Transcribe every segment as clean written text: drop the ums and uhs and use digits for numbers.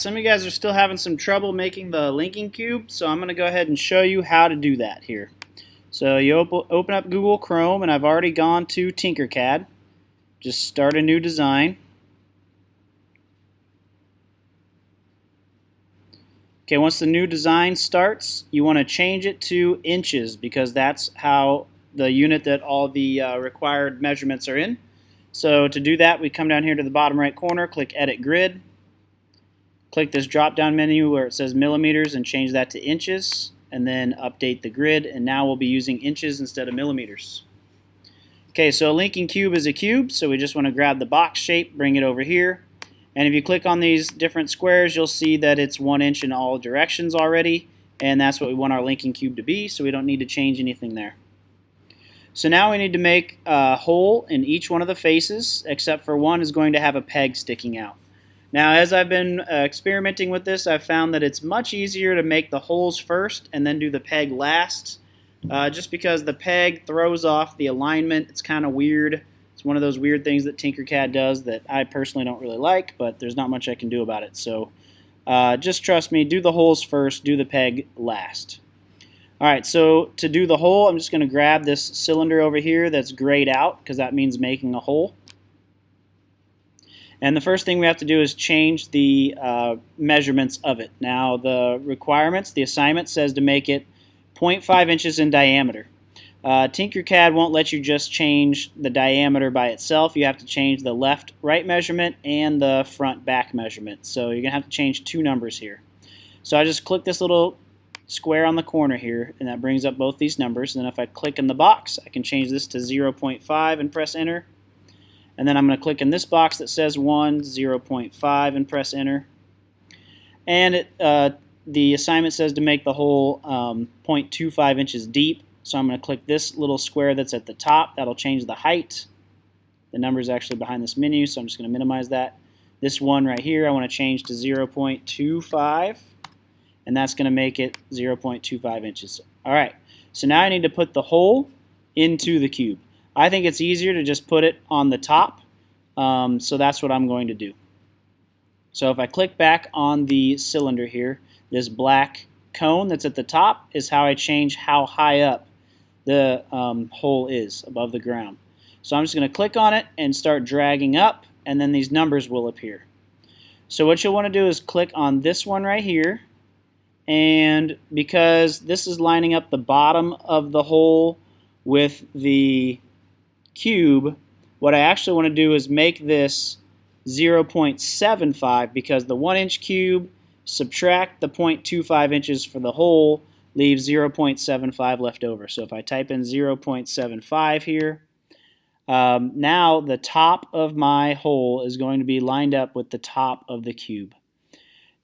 Some of you guys are still having some trouble making the linking cube, so I'm going to go ahead and show you how to do that here. So you open up Google Chrome, and I've already gone to Tinkercad. Just start a new design. Okay, once the new design starts, you want to change it to inches because that's how the unit that all the required measurements are in. So to do that, we come down here to the bottom right corner, click Edit Grid. Click this drop-down menu where it says millimeters and change that to inches, and then update the grid, and now we'll be using inches instead of millimeters. Okay, so a linking cube is a cube, so we just want to grab the box shape, bring it over here, and if you click on these different squares, you'll see that it's 1 inch in all directions already, and that's what we want our linking cube to be, so we don't need to change anything there. So now we need to make a hole in each one of the faces, except for one is going to have a peg sticking out. Now, as I've been experimenting with this, I've found that it's much easier to make the holes first and then do the peg last, just because the peg throws off the alignment. It's kind of weird. It's one of those weird things that Tinkercad does that I personally don't really like, but there's not much I can do about it. So just trust me, do the holes first, do the peg last. Alright, so to do the hole, I'm just going to grab this cylinder over here that's grayed out, because that means making a hole. And the first thing we have to do is change the measurements of it. Now the requirements, the assignment says to make it 0.5 inches in diameter. Tinkercad won't let you just change the diameter by itself. You have to change the left-right measurement and the front-back measurement. So you're going to have to change two numbers here. So I just click this little square on the corner here, and that brings up both these numbers. And then if I click in the box, I can change this to 0.5 and press enter. And then I'm going to click in this box that says 1, 0.5, and press enter. And the assignment says to make the hole 0.25 inches deep. So I'm going to click this little square that's at the top. That'll change the height. The number is actually behind this menu, so I'm just going to minimize that. This one right here I want to change to 0.25, and that's going to make it 0.25 inches. All right, so now I need to put the hole into the cube. I think it's easier to just put it on the top, so that's what I'm going to do. So if I click back on the cylinder here, this black cone that's at the top is how I change how high up the hole is above the ground. So I'm just going to click on it and start dragging up, and then these numbers will appear. So what you'll want to do is click on this one right here, and because this is lining up the bottom of the hole with the cube, what I actually want to do is make this 0.75, because the 1 inch cube, subtract the 0.25 inches for the hole, leaves 0.75 left over. So if I type in 0.75 here, now the top of my hole is going to be lined up with the top of the cube.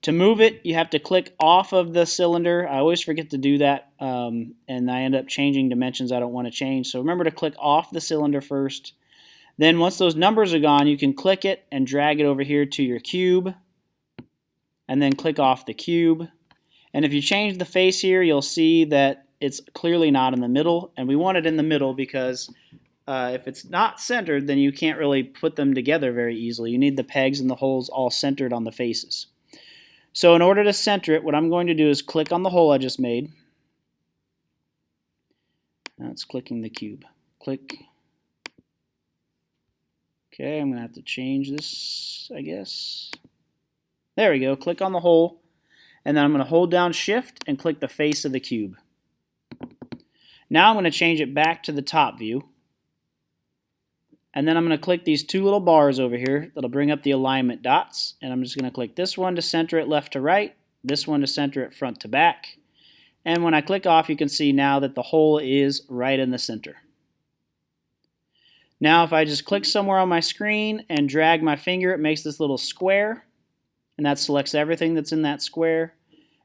To move it, you have to click off of the cylinder. I always forget to do that, and I end up changing dimensions I don't want to change. So remember to click off the cylinder first. Then once those numbers are gone, you can click it and drag it over here to your cube, and then click off the cube. And if you change the face here, you'll see that it's clearly not in the middle, and we want it in the middle because if it's not centered, then you can't really put them together very easily. You need the pegs and the holes all centered on the faces. So in order to center it, what I'm going to do is click on the hole I just made. Now it's clicking the cube. Click. Okay, I'm going to have to change this, I guess. There we go. Click on the hole, and then I'm going to hold down Shift and click the face of the cube. Now I'm going to change it back to the top view. And then I'm going to click these two little bars over here that'll bring up the alignment dots. And I'm just going to click this one to center it left to right, this one to center it front to back. And when I click off, you can see now that the hole is right in the center. Now if I just click somewhere on my screen and drag my finger, it makes this little square. And that selects everything that's in that square.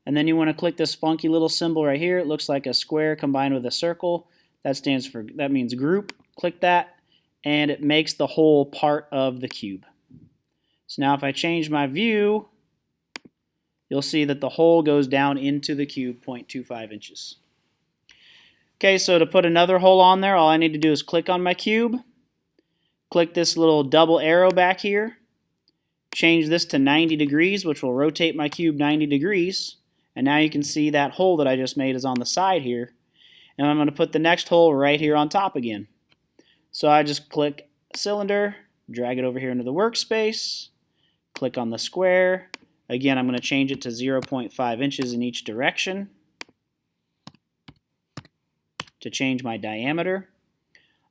And then you want to click this funky little symbol right here. It looks like a square combined with a circle. That means group. Click that, and it makes the whole part of the cube. So now if I change my view, you'll see that the hole goes down into the cube 0.25 inches. Okay, so to put another hole on there, all I need to do is click on my cube, click this little double arrow back here, Change this to 90 degrees, which will rotate my cube 90 degrees. And now you can see that hole that I just made is on the side here. And I'm going to put the next hole right here on top again. So I just click cylinder, drag it over here into the workspace, click on the square. Again, I'm going to change it to 0.5 inches in each direction to change my diameter.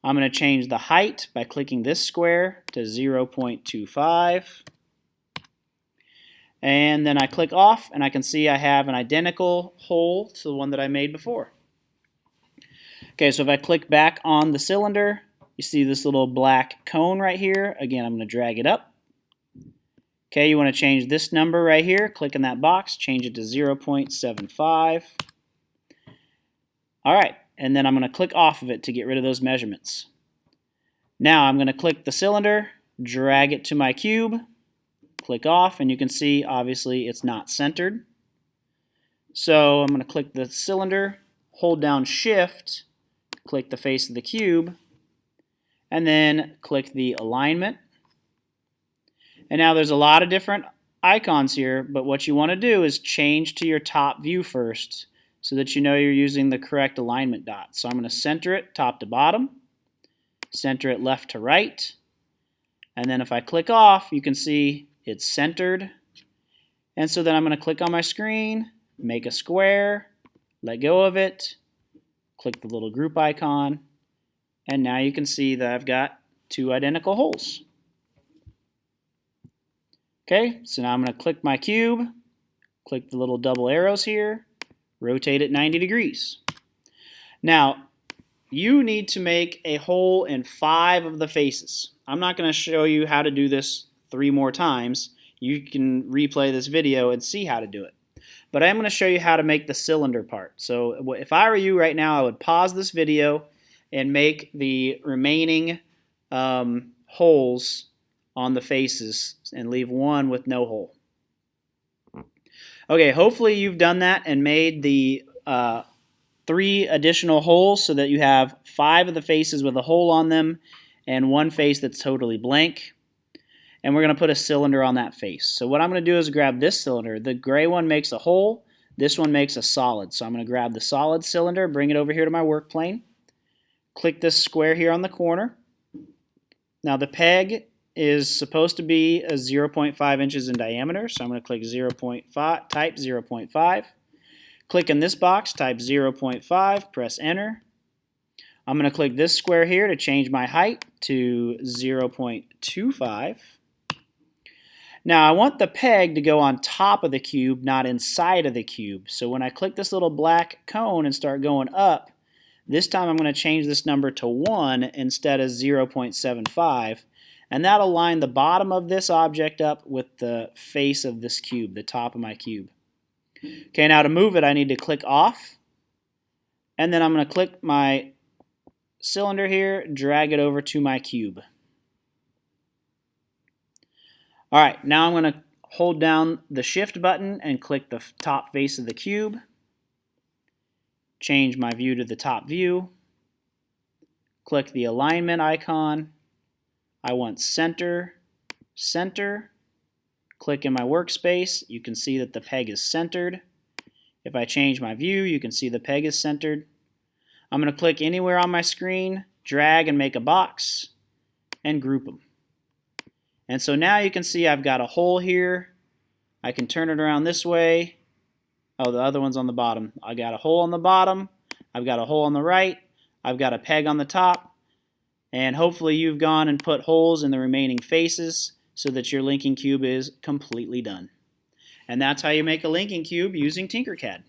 I'm going to change the height by clicking this square to 0.25. And then I click off, and I can see I have an identical hole to the one that I made before. Okay, so if I click back on the cylinder, you see this little black cone right here. Again, I'm going to drag it up. Okay, you want to change this number right here. Click in that box, change it to 0.75. All right, and then I'm going to click off of it to get rid of those measurements. Now I'm going to click the cylinder, drag it to my cube, click off, and you can see obviously it's not centered. So I'm going to click the cylinder, hold down Shift, click the face of the cube, and then click the alignment. And now there's a lot of different icons here, but what you want to do is change to your top view first so that you know you're using the correct alignment dot. So I'm going to center it top to bottom, center it left to right, and then if I click off, you can see it's centered. And so then I'm going to click on my screen, make a square, let go of it, click the little group icon, and now you can see that I've got two identical holes. Okay, so now I'm going to click my cube, click the little double arrows here, rotate it 90 degrees. Now, you need to make a hole in 5 of the faces. I'm not going to show you how to do this 3 more times. You can replay this video and see how to do it. But I'm going to show you how to make the cylinder part. So if I were you right now, I would pause this video and make the remaining holes on the faces and leave one with no hole. Okay, hopefully you've done that and made the 3 additional holes so that you have 5 of the faces with a hole on them and 1 face that's totally blank. And we're going to put a cylinder on that face. So what I'm going to do is grab this cylinder. The gray one makes a hole. This one makes a solid. So I'm going to grab the solid cylinder, bring it over here to my work plane. Click this square here on the corner. Now the peg is supposed to be 0.5 inches in diameter. So I'm going to click 0.5, type 0.5. Click in this box, type 0.5, press enter. I'm going to click this square here to change my height to 0.25. Now I want the peg to go on top of the cube, not inside of the cube. So when I click this little black cone and start going up, this time I'm going to change this number to 1 instead of 0.75. And that'll line the bottom of this object up with the face of this cube, the top of my cube. Okay, now to move it, I need to click off. And then I'm going to click my cylinder here, drag it over to my cube. Alright, now I'm going to hold down the Shift button and click the top face of the cube. Change my view to the top view. Click the alignment icon. I want center, center. Click in my workspace. You can see that the peg is centered. If I change my view, you can see the peg is centered. I'm going to click anywhere on my screen, drag and make a box, and group them. And so now you can see I've got a hole here. I can turn it around this way. Oh, the other one's on the bottom. I got a hole on the bottom. I've got a hole on the right. I've got a peg on the top. And hopefully you've gone and put holes in the remaining faces so that your linking cube is completely done. And that's how you make a linking cube using Tinkercad.